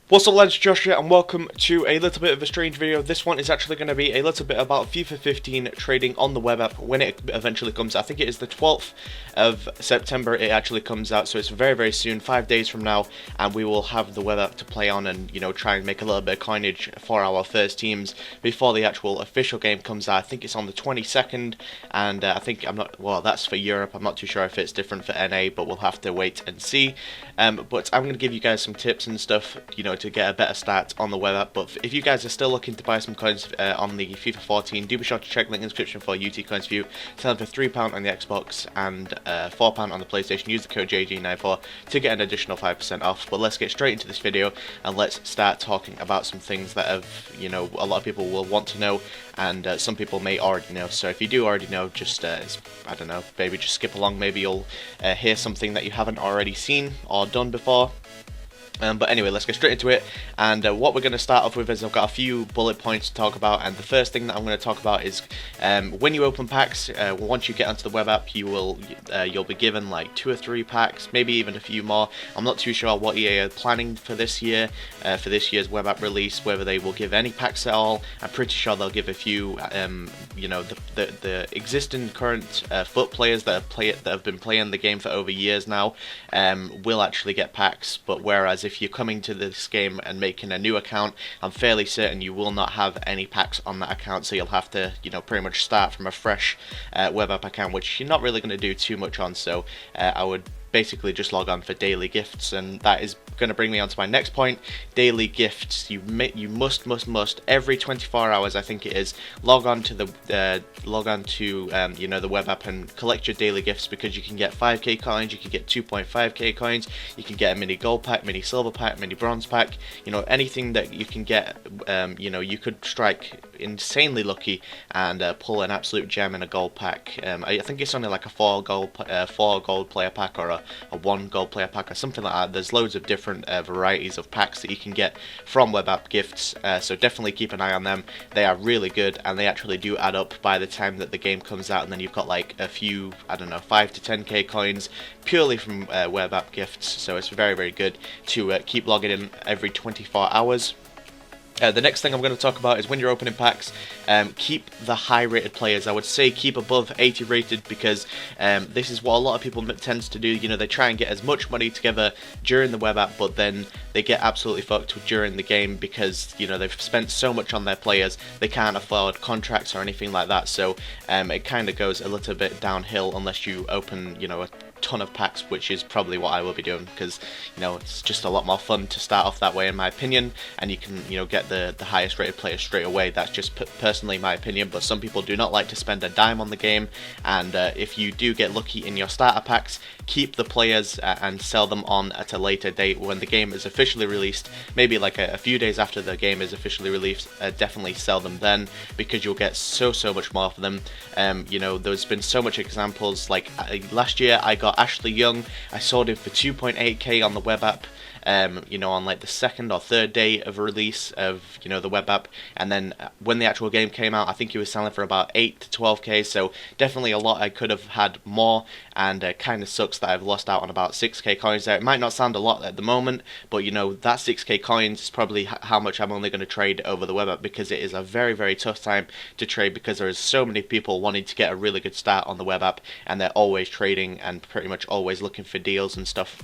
What's up lads, Josh here, and welcome to a little bit of a strange video. This one is actually going to be a little bit about FIFA 15 trading on the web app when it eventually comes. I think it is the 12th of September it actually comes out, so it's very, very soon, 5 days from now, and we will have the web app to play on and, you know, try and make a little bit of coinage for our first teams before the actual official game comes out. I think it's on the 22nd, and well, that's for Europe. I'm not too sure if it's different for NA, but we'll have to wait and see. But I'm going to give you guys some tips and stuff, you know, to get a better start on the web app. But if you guys are still looking to buy some coins on the FIFA 14, do be sure to check the link in the description for UT coins for you. Selling for £3 on the Xbox and £4 on the PlayStation. Use the code JG94 to get an additional 5% off. But let's get straight into this video and let's start talking about some things that have, you know, a lot of people will want to know, and some people may already know. So if you do already know, just I don't know, maybe just skip along. Maybe you'll hear something that you haven't already seen or done before. But anyway, let's get straight into it, and what we're going to start off with is I've got a few bullet points to talk about, and the first thing that I'm going to talk about is when you open packs, once you get onto the web app, you'll be given like 2 or 3 packs, maybe even a few more. I'm not too sure what EA are planning for this year, for this year's web app release, whether they will give any packs at all. I'm pretty sure they'll give a few, you know, the existing current foot players that have been playing the game for over years now will actually get packs, but whereas if you're coming to this game and making a new account, I'm fairly certain you will not have any packs on that account, so you'll have to, you know, pretty much start from a fresh web app account, which you're not really going to do too much on. So I would basically just log on for daily gifts, and that is going to bring me on to my next point. Daily gifts. You must every 24 hours, I think it is, log on to you know, the web app and collect your daily gifts, because you can get 5k coins, you can get 2.5k coins, you can get a mini gold pack, mini silver pack, mini bronze pack, you know, anything that you can get. You know, you could strike insanely lucky and pull an absolute gem in a gold pack. I think it's only like a 4 gold player pack, or a 1 gold player pack, or something like that. There's loads of different varieties of packs that you can get from web app gifts, so definitely keep an eye on them. They are really good, and they actually do add up by the time that the game comes out, and then you've got like a few, I don't know, 5 to 10k coins purely from web app gifts. So it's very, very good to keep logging in every 24 hours. The next thing I'm going to talk about is when you're opening packs, keep the high rated players. I would say keep above 80 rated, because this is what a lot of people tends to do. You know, they try and get as much money together during the web app, but then they get absolutely fucked during the game because, you know, they've spent so much on their players, they can't afford contracts or anything like that. So it kind of goes a little bit downhill unless you open, you know, a ton of packs, which is probably what I will be doing, because, you know, it's just a lot more fun to start off that way, in my opinion, and you can, you know, get the highest rated player straight away. That's just personally my opinion, but some people do not like to spend a dime on the game, and if you do get lucky in your starter packs, keep the players and sell them on at a later date when the game is officially released, maybe like a few days after the game is officially released. Definitely sell them then, because you'll get so much more for them. You know, there's been so much examples, like last year I got Ashley Young. I sold him for 2.8k on the web app, you know, on like the 2nd or 3rd day of release of, you know, the web app, and then when the actual game came out, I think he was selling for about 8 to 12k, so definitely a lot. I could have had more, and kind of sucks that I've lost out on about 6k coins there. It might not sound a lot at the moment, but, you know, that 6k coins is probably how much I'm only going to trade over the web app, because it is a very, very tough time to trade, because there is so many people wanting to get a really good start on the web app, and they're always trading and pretty much always looking for deals and stuff,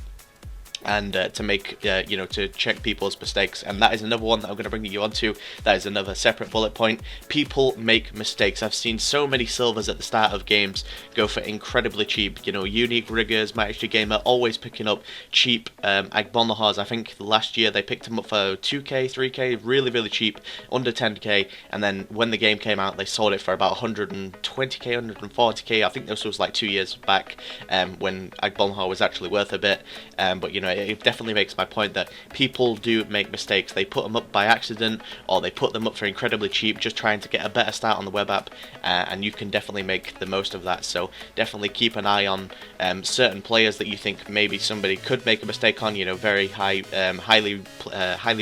and to make, you know, to check people's mistakes. And that is another one that I'm going to bring you onto. That is another separate bullet point. People make mistakes. I've seen so many silvers at the start of games go for incredibly cheap. You know, Unique Riggers, My Extra Gamer, always picking up cheap Agbolnahars. I think last year they picked them up for 2k, 3k, really, really cheap, under 10k, and then when the game came out, they sold it for about 120k, 140k. I think this was like 2 years back, when Agbolnahar was actually worth a bit, but, you know, it definitely makes my point that people do make mistakes. They put them up by accident, or they put them up for incredibly cheap, just trying to get a better start on the web app, and you can definitely make the most of that. So definitely keep an eye on certain players that you think maybe somebody could make a mistake on. You know, very highly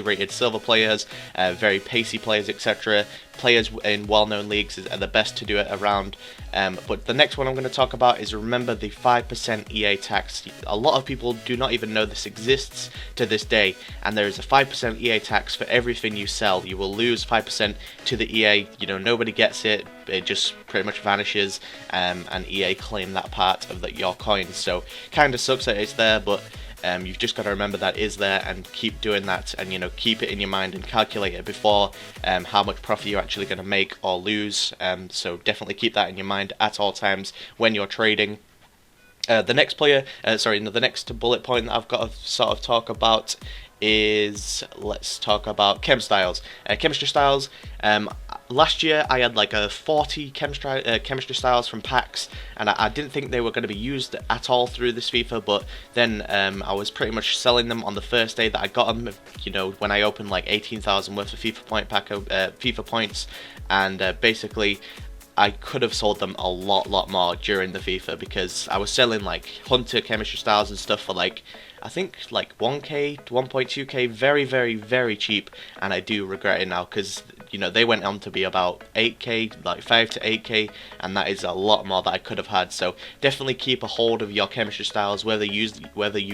rated silver players, very pacey players, etc. players in well-known leagues are the best to do it around. But the next one I'm going to talk about is, remember the 5% EA tax. A lot of people do not even know this exists to this day, and there is a 5% EA tax for everything you sell. You will lose 5% to the EA. You know, nobody gets it. It just pretty much vanishes, and EA claim that part of your coins. So kind of sucks that it's there, but you've just got to remember that is there and keep doing that, and you know, keep it in your mind and calculate it before how much profit you're actually going to make or lose. So definitely keep that in your mind at all times when you're trading. The next bullet point that I've got to sort of talk about is, let's talk about chem styles. Chemistry styles. Last year I had like 40 chemistry styles from packs, and I didn't think they were going to be used at all through this FIFA, but then I was pretty much selling them on the first day that I got them, you know, when I opened like 18,000 worth of FIFA points, and basically I could have sold them a lot more during the FIFA, because I was selling like Hunter chemistry styles and stuff for like, I think like 1k to 1.2k, very cheap, and I do regret it now, because you know, they went on to be about 8k, like 5 to 8k, and that is a lot more that I could have had. So definitely keep a hold of your chemistry styles, whether you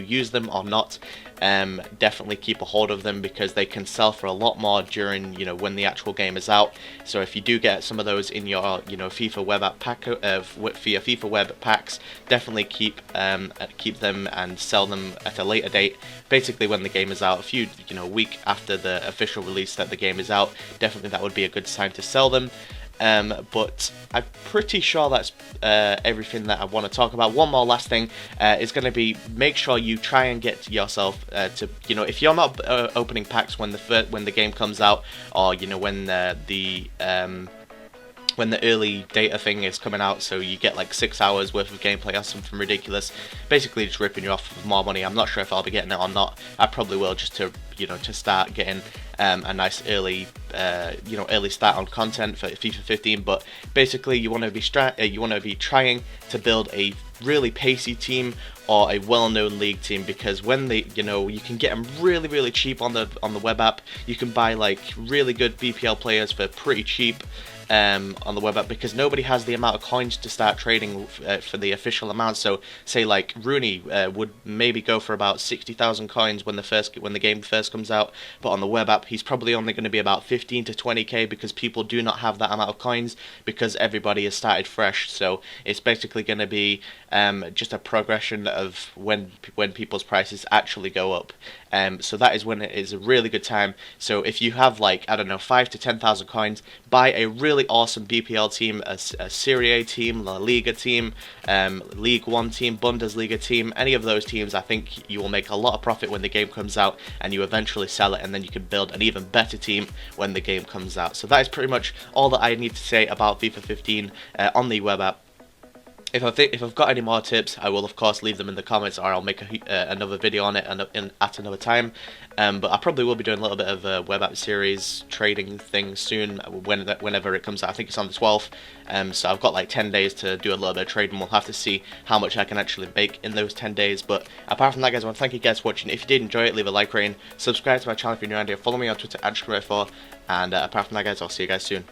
use them or not. Definitely keep a hold of them, because they can sell for a lot more during, you know, when the actual game is out. So if you do get some of those in your, you know, FIFA web app pack, FIFA web packs, definitely keep them and sell them at a later date. Basically, when the game is out, a week after the official release that the game is out, definitely that would be a good time to sell them. But I'm pretty sure that's everything that I want to talk about. One more last thing is going to be, make sure you try and get yourself to, you know, if you're not opening packs when the game comes out, or you know, when the early data thing is coming out, so you get like 6 hours worth of gameplay or something ridiculous, basically just ripping you off for more money. I'm not sure if I'll be getting it or not. I probably will, just to, you know, to start getting a nice early start on content for FIFA 15. But basically, you want to be trying to build a really pacey team or a well-known league team, because when you can get them really cheap on the web app. You can buy like really good BPL players for pretty cheap on the web app, because nobody has the amount of coins to start trading for the official amount. So say like Rooney would maybe go for about 60,000 coins when the game first comes out, but on the web app he's probably only going to be about 15 to 20k, because people do not have that amount of coins, because everybody has started fresh. So it's basically going to be just a progression of when people's prices actually go up. So that is when it is a really good time. So if you have like, I don't know, 5 to 10,000 coins, buy a really awesome BPL team, a Serie A team, La Liga team, League 1 team, Bundesliga team, any of those teams. I think you will make a lot of profit when the game comes out, and you eventually sell it, and then you can build an even better team when the game comes out. So that is pretty much all that I need to say about FIFA 15 on the web app. If I've got any more tips, I will of course leave them in the comments, or I'll make another video on it at another time. But I probably will be doing a little bit of a web app series trading thing soon, whenever it comes out. I think it's on the 12th. So I've got like 10 days to do a little bit of trading. We'll have to see how much I can actually make in those 10 days. But apart from that, guys, I want to thank you guys for watching. If you did enjoy it, leave a like rating, subscribe to my channel if you're new around here, follow me on Twitter @SquadBuilder FIFA, and apart from that, guys, I'll see you guys soon.